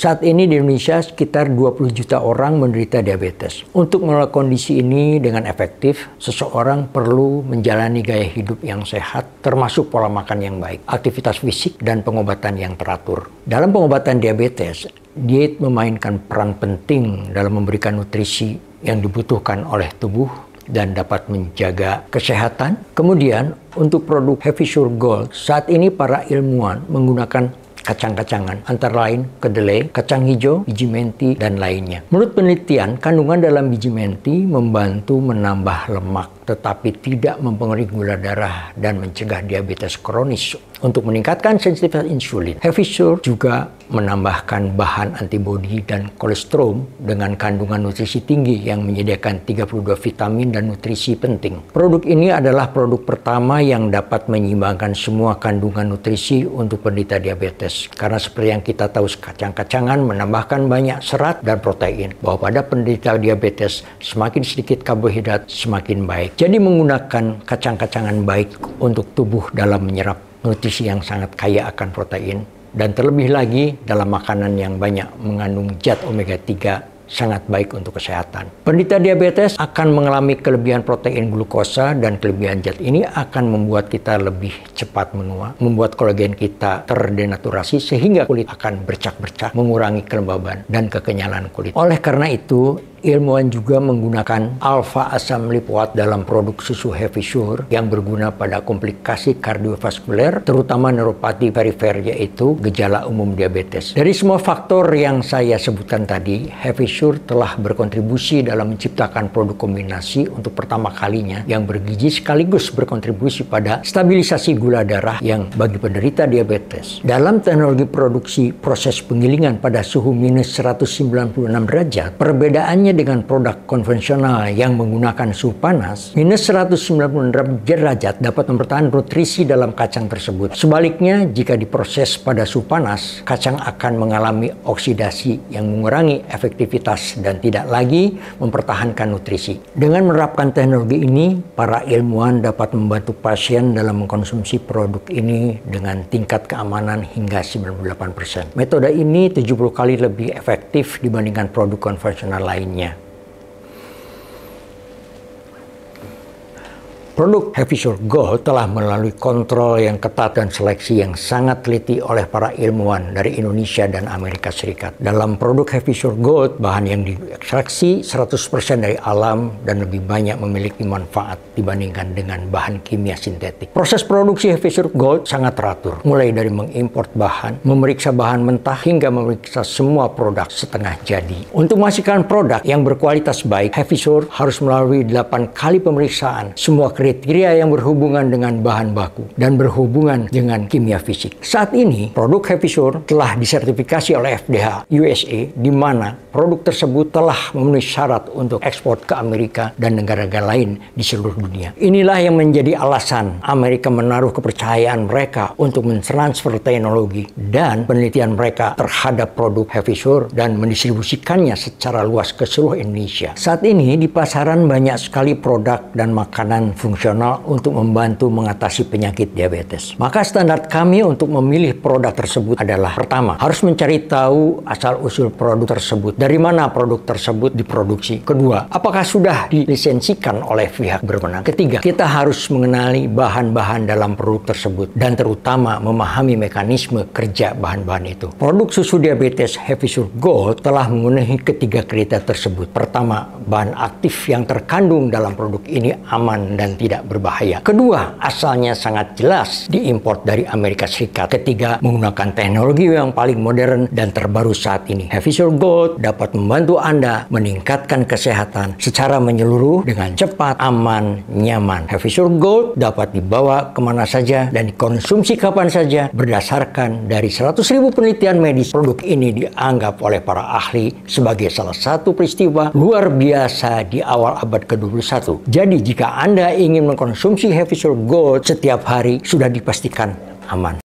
Saat ini di Indonesia sekitar 20 juta orang menderita diabetes. Untuk mengelola kondisi ini dengan efektif, seseorang perlu menjalani gaya hidup yang sehat, termasuk pola makan yang baik, aktivitas fisik, dan pengobatan yang teratur. Dalam pengobatan diabetes, diet memainkan peran penting dalam memberikan nutrisi yang dibutuhkan oleh tubuh dan dapat menjaga kesehatan. Kemudian, untuk produk HeavySure Gold, saat ini para ilmuwan menggunakan kacang-kacangan, antara lain kedelai, kacang hijau, biji menti, dan lainnya. Menurut penelitian, kandungan dalam biji menti membantu menambah lemak, tetapi tidak mempengaruhi gula darah dan mencegah diabetes kronis. Untuk meningkatkan sensitivitas insulin, HeavySure juga menambahkan bahan antibodi dan kolesterol dengan kandungan nutrisi tinggi yang menyediakan 32 vitamin dan nutrisi penting. Produk ini adalah produk pertama yang dapat menyeimbangkan semua kandungan nutrisi untuk penderita diabetes. Karena seperti yang kita tahu, kacang-kacangan menambahkan banyak serat dan protein, bahwa pada penderita diabetes semakin sedikit karbohidrat semakin baik. Jadi menggunakan kacang-kacangan baik untuk tubuh dalam menyerap nutrisi yang sangat kaya akan protein, dan terlebih lagi dalam makanan yang banyak mengandung zat omega 3 sangat baik untuk kesehatan. Penderita diabetes akan mengalami kelebihan protein glukosa, dan kelebihan zat ini akan membuat kita lebih cepat menua, membuat kolagen kita terdenaturasi sehingga kulit akan bercak-bercak, mengurangi kelembaban dan kekenyalan kulit. Oleh karena itu, ilmuwan juga menggunakan alfa asam lipoat dalam produk susu HeavySure yang berguna pada komplikasi kardiovaskuler, terutama neuropati perifer, yaitu gejala umum diabetes. Dari semua faktor yang saya sebutkan tadi, HeavySure telah berkontribusi dalam menciptakan produk kombinasi untuk pertama kalinya yang bergizi sekaligus berkontribusi pada stabilisasi gula darah yang bagi penderita diabetes. Dalam teknologi produksi proses penggilingan pada suhu minus 196 derajat, perbedaannya dengan produk konvensional yang menggunakan suhu panas, minus 190 derajat dapat mempertahankan nutrisi dalam kacang tersebut. Sebaliknya, jika diproses pada suhu panas, kacang akan mengalami oksidasi yang mengurangi efektivitas dan tidak lagi mempertahankan nutrisi. Dengan menerapkan teknologi ini, para ilmuwan dapat membantu pasien dalam mengkonsumsi produk ini dengan tingkat keamanan hingga 98%. Metode ini 70 kali lebih efektif dibandingkan produk konvensional lainnya. Produk HeavySure Gold telah melalui kontrol yang ketat dan seleksi yang sangat teliti oleh para ilmuwan dari Indonesia dan Amerika Serikat. Dalam produk HeavySure Gold, bahan yang diekstraksi 100% dari alam dan lebih banyak memiliki manfaat dibandingkan dengan bahan kimia sintetik. Proses produksi HeavySure Gold sangat teratur, mulai dari mengimport bahan, memeriksa bahan mentah, hingga memeriksa semua produk setengah jadi. Untuk memastikan produk yang berkualitas baik, HeavySure harus melalui 8 kali pemeriksaan semua kriteria yang berhubungan dengan bahan baku dan berhubungan dengan kimia fisik. Saat ini, produk HeavySure telah disertifikasi oleh FDA USA, di mana produk tersebut telah memenuhi syarat untuk ekspor ke Amerika dan negara-negara lain di seluruh dunia. Inilah yang menjadi alasan Amerika menaruh kepercayaan mereka untuk mentransfer teknologi dan penelitian mereka terhadap produk HeavySure dan mendistribusikannya secara luas ke seluruh Indonesia. Saat ini di pasaran banyak sekali produk dan makanan fungsional untuk membantu mengatasi penyakit diabetes. Maka standar kami untuk memilih produk tersebut adalah: pertama, harus mencari tahu asal-usul produk tersebut, dari mana produk tersebut diproduksi. Kedua, apakah sudah dilisensikan oleh pihak berwenang. Ketiga, kita harus mengenali bahan-bahan dalam produk tersebut dan terutama memahami mekanisme kerja bahan-bahan itu. Produk susu diabetes HeavySure Gold telah memenuhi ketiga kriteria tersebut. Pertama, bahan aktif yang terkandung dalam produk ini aman dan tidak berbahaya. Kedua, asalnya sangat jelas diimpor dari Amerika Serikat. Ketiga, menggunakan teknologi yang paling modern dan terbaru saat ini. HeavySure Gold dapat membantu Anda meningkatkan kesehatan secara menyeluruh dengan cepat, aman, nyaman. HeavySure Gold dapat dibawa kemana saja dan dikonsumsi kapan saja. Berdasarkan dari 100.000 penelitian medis, produk ini dianggap oleh para ahli sebagai salah satu peristiwa luar biasa di awal abad ke-21. Jadi, jika Anda ingin mengkonsumsi HeavySure Gold setiap hari, sudah dipastikan aman.